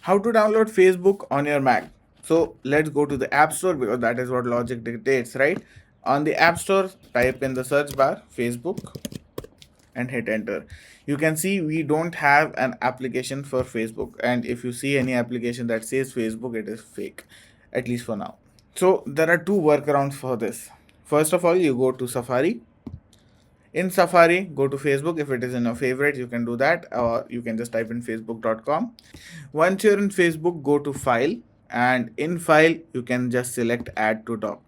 How to download Facebook on your Mac? So let's go to the App Store because that is what logic dictates, right? On the App Store, type in the search bar Facebook and hit enter. You can see we don't have an application for Facebook, and if you see any application that says Facebook, it is fake, at least for now. So there are two workarounds for this. First of all, you go to Safari. In Safari, go to Facebook. If it is in your favorite, you can do that, or you can just type in facebook.com. Once you're in Facebook, go to File, and in File, you can just select Add to Dock,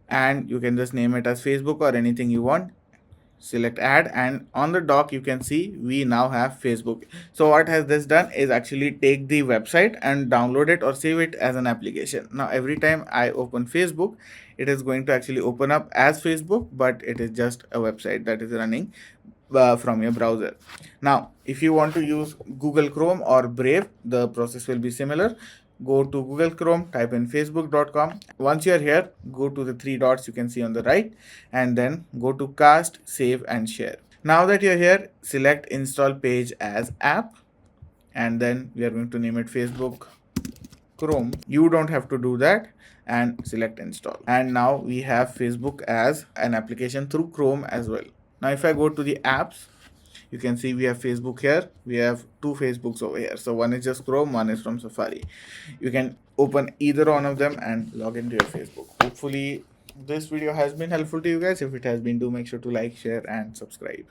and you can just name it as Facebook or anything you want. Select Add, and on the dock you can see we now have Facebook. So what has this done is actually take the website and download it or save it as an application. Now every time I open Facebook, it is going to actually open up as Facebook, but it is just a website that is running from your browser. Now if you want to use Google Chrome or Brave, the process will be similar. Go to Google Chrome, type in facebook.com. Once you're here, go to the three dots you can see on the right, and then go to cast, save and share. Now that you're here, select install page as app, and then we are going to name it Facebook Chrome. You don't have to do that, and select install. And now we have Facebook as an application through Chrome as well. Now if I go to the apps, you can see we have Facebook here. We have two Facebooks over here. So one is just Chrome, one is from Safari. You can open either one of them and log into your Facebook. Hopefully this video has been helpful to you guys. If it has been, do make sure to like, share and subscribe.